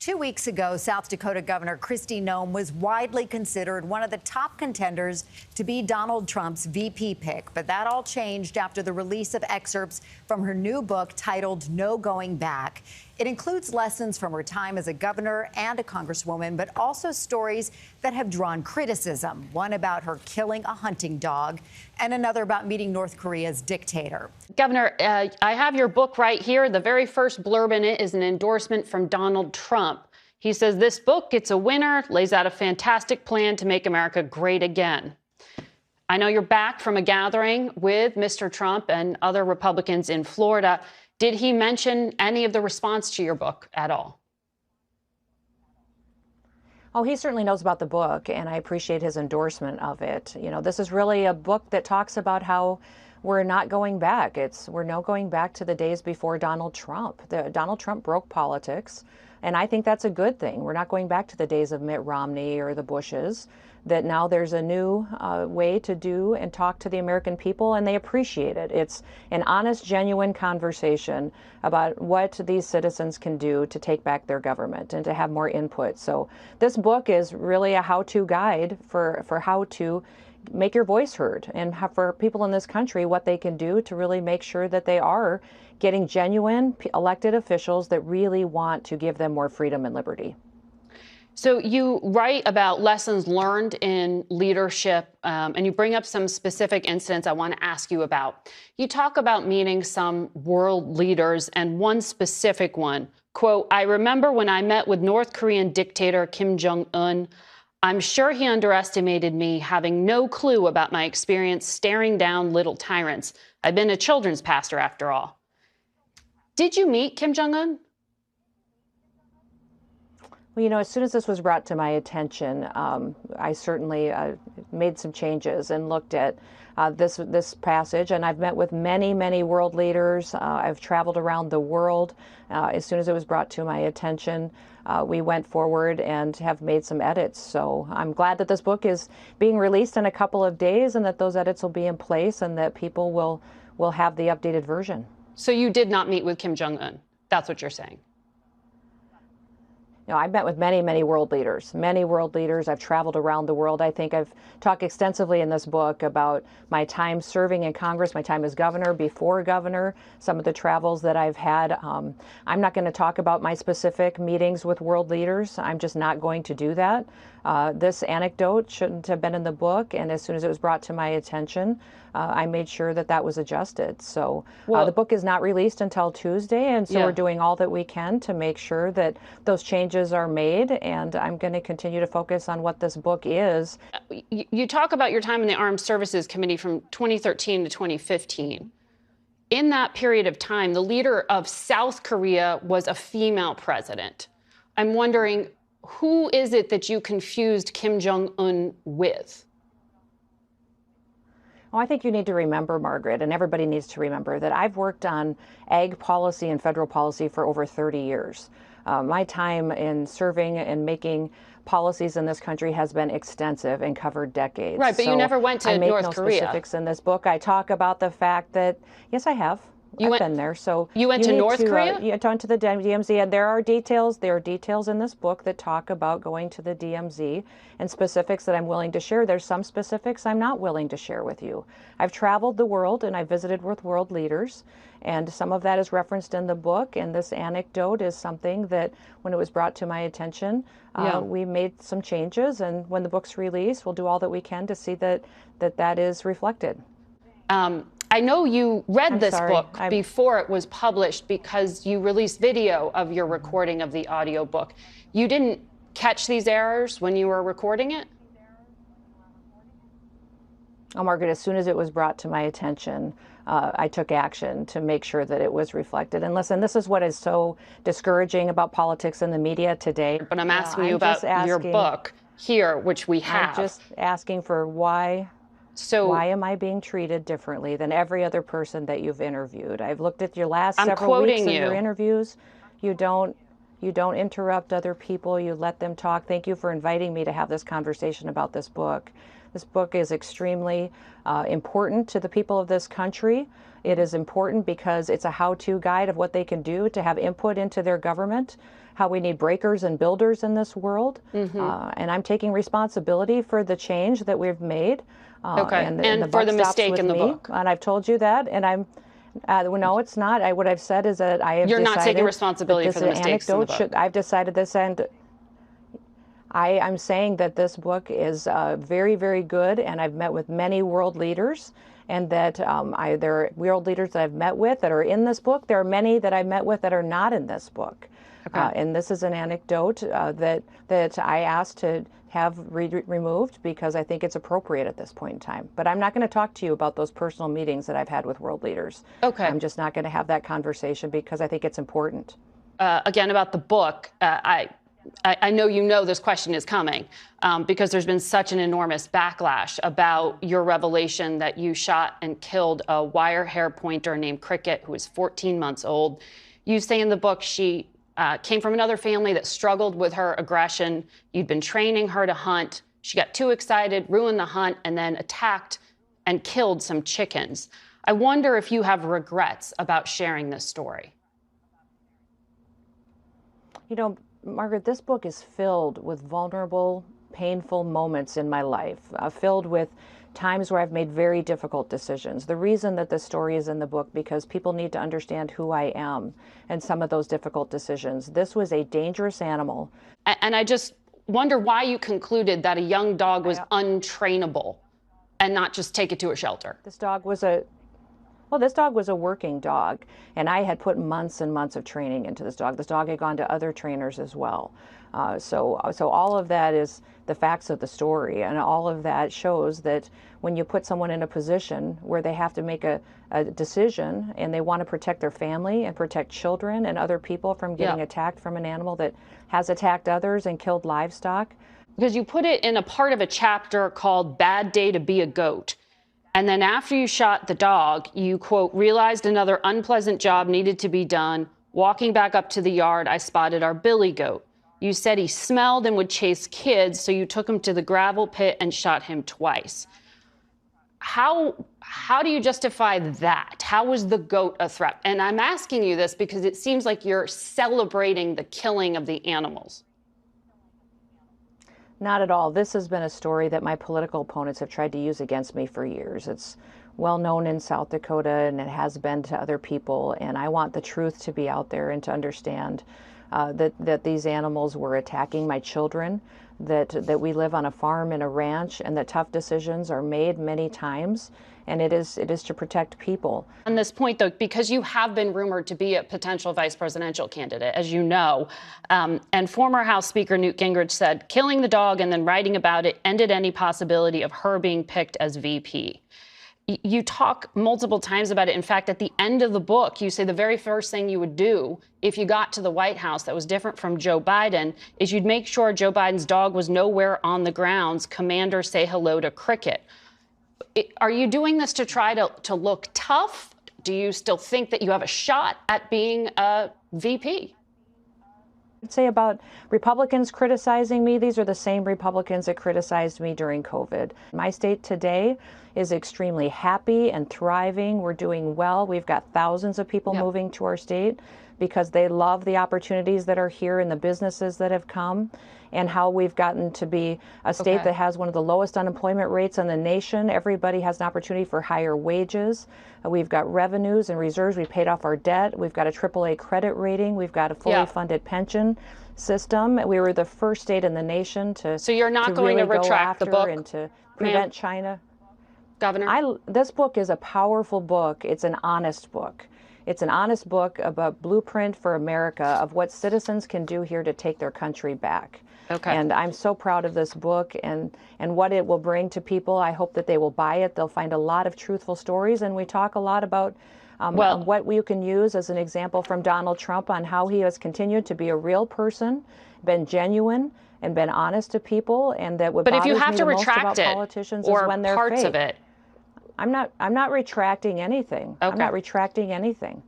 2 weeks ago, South Dakota Governor Kristi Noem was widely considered one of the top contenders to be Donald Trump's VP pick. But that all changed after the release of excerpts from her new book titled No Going Back. It includes lessons from her time as a governor and a congresswoman, but also stories that have drawn criticism. One about her killing a hunting dog and another about meeting North Korea's dictator. Governor, I have your book right here. The very first blurb in it is an endorsement from Donald Trump. He says this book, it's a winner, lays out a fantastic plan to make America great again. I know you're back from a gathering with Mr. Trump and other Republicans in Florida. Did he mention any of the response to your book at all? Oh, he certainly knows about the book, and I appreciate his endorsement of it. You know, this is really a book that talks about how we're not going back. We're now going back to the days before Donald Trump. Donald Trump broke politics, and I think that's a good thing. We're not going back to the days of Mitt Romney or the Bushes, that now there's a new way to do and talk to the American people, and they appreciate it. It's an honest, genuine conversation about what these citizens can do to take back their government and to have more input. So this book is really a how-to guide for how to make your voice heard, and for people in this country what they can do to really make sure that they are getting genuine elected officials that really want to give them more freedom and liberty. So you write about lessons learned in leadership, and you bring up some specific incidents I want to ask you about. You talk about meeting some world leaders, and one specific one, quote, "I remember when I met with North Korean dictator Kim Jong-un. I'm sure he underestimated me, having no clue about my experience staring down little tyrants. I've been a children's pastor after all." Did you meet Kim Jong-un? Well, you know, as soon as this was brought to my attention, I certainly made some changes and looked at this passage. And I've met with many, many world leaders. I've traveled around the world. As soon as it was brought to my attention, we went forward and have made some edits. So I'm glad that this book is being released in a couple of days, and that those edits will be in place, and that people will have the updated version. So you did not meet with Kim Jong-un. That's what you're saying. You know, I've met with many, many world leaders. I've traveled around the world. I think I've talked extensively in this book about my time serving in Congress, my time as governor, before governor, some of the travels that I've had. I'm not going to talk about my specific meetings with world leaders. I'm just not going to do that. This anecdote shouldn't have been in the book, and as soon as it was brought to my attention, I made sure that that was adjusted. So the book is not released until Tuesday, and so we're doing all that we can to make sure that those changes are made, and I'm going to continue to focus on what this book is. You talk about your time in the Armed Services Committee from 2013 to 2015. In that period of time, the leader of South Korea was a female president. I'm wondering, who is it that you confused Kim Jong-un with? Well, I think you need to remember, Margaret, and everybody needs to remember, that I've worked on ag policy and federal policy for over 30 years. My time in serving and making policies in this country has been extensive and covered decades. Right, but you never went to North Korea. I make no specifics in this book. I talk about the fact that, yes, I have. I've been there. So you went to North Korea? You went to the DMZ, and there are details in this book that talk about going to the DMZ and specifics that I'm willing to share. There's some specifics I'm not willing to share with you. I've traveled the world, and I visited with world leaders, and some of that is referenced in the book, and this anecdote is something that, when it was brought to my attention, we made some changes, and when the book's released, we'll do all that we can to see that is reflected. I know you read this book before it was published because you released video of your recording of the audiobook. You didn't catch these errors when you were recording it? Oh, Margaret, as soon as it was brought to my attention, I took action to make sure that it was reflected. And listen, this is what is so discouraging about politics and the media today. But I'm asking you about your book here, which we have. I'm just asking for why am I being treated differently than every other person that you've interviewed? I've looked at your last several weeks of your interviews. You don't You don't interrupt other people. You let them talk. Thank you for inviting me to have this conversation about this book. This book is extremely important to the people of this country. It is important because it's a how-to guide of what they can do to have input into their government, how we need breakers and builders in this world. And I'm taking responsibility for the change that we've made. And the for the buck stops mistake with in the me. book. And I've told you that. And I'm no, it's not. What I've said is that I have You're decided not taking responsibility for the mistakes in the book. I've decided this, and I'm saying that this book is very, very good, and I've met with many world leaders, and that there are world leaders that I've met with that are in this book. There are many that I've met with that are not in this book. And this is an anecdote that I asked to have removed because I think it's appropriate at this point in time. But I'm not going to talk to you about those personal meetings that I've had with world leaders. I'm just not going to have that conversation because I think it's important. Again, about the book, I know you know this question is coming because there's been such an enormous backlash about your revelation that you shot and killed a wire hair pointer named Cricket, who was 14 months old. You say in the book she came from another family that struggled with her aggression. You'd been training her to hunt. She got too excited, ruined the hunt, and then attacked and killed some chickens. I wonder if you have regrets about sharing this story. You know, Margaret, this book is filled with vulnerable, painful moments in my life, filled with times where I've made very difficult decisions. The reason that this story is in the book because people need to understand who I am and some of those difficult decisions. This was a dangerous animal. And I just wonder why you concluded that a young dog was untrainable and not just take it to a shelter. This dog was a working dog, and I had put months and months of training into this dog. This dog had gone to other trainers as well. So all of that is the facts of the story, and all of that shows that when you put someone in a position where they have to make a decision and they want to protect their family and protect children and other people from getting attacked from an animal that has attacked others and killed livestock. Because you put it in a part of a chapter called Bad Day to Be a Goat. And then after you shot the dog, you, quote, realized another unpleasant job needed to be done. Walking back up to the yard, I spotted our billy goat. You said he smelled and would chase kids, so you took him to the gravel pit and shot him twice. How do you justify that? How was the goat a threat? And I'm asking you this because it seems like you're celebrating the killing of the animals. Not at all. This has been a story that my political opponents have tried to use against me for years. It's well known in South Dakota, and it has been to other people. And I want the truth to be out there and to understand that these animals were attacking my children, that we live on a farm and a ranch, and that tough decisions are made many times. And it is to protect people. On this point, though, because you have been rumored to be a potential vice presidential candidate, as you know, and former House Speaker Newt Gingrich said killing the dog and then writing about it ended any possibility of her being picked as VP. You talk multiple times about it. In fact, at the end of the book, you say the very first thing you would do if you got to the White House that was different from Joe Biden is you'd make sure Joe Biden's dog was nowhere on the grounds. Commander, say hello to Cricket. Are you doing this to try to look tough? Do you still think that you have a shot at being a VP? I'd say about Republicans criticizing me, these are the same Republicans that criticized me during COVID. My state today is extremely happy and thriving. We're doing well. We've got thousands of people moving to our state because they love the opportunities that are here and the businesses that have come, and how we've gotten to be a state that has one of the lowest unemployment rates in the nation. Everybody has an opportunity for higher wages. We've got revenues and reserves. We paid off our debt. We've got a AAA credit rating. We've got a fully funded pension system. We were the first state in the nation to So you're not going really to retract the book and to prevent China. Governor? This book is a powerful book. It's an honest book. It's an honest book about blueprint for America of what citizens can do here to take their country back. And I'm so proud of this book and what it will bring to people. I hope that they will buy it. They'll find a lot of truthful stories. And we talk a lot about what we can use as an example from Donald Trump on how he has continued to be a real person, been genuine, and been honest to people. And that what bothers me the most about politicians is when they're fake. Of it. I'm not retracting anything. I'm not retracting anything.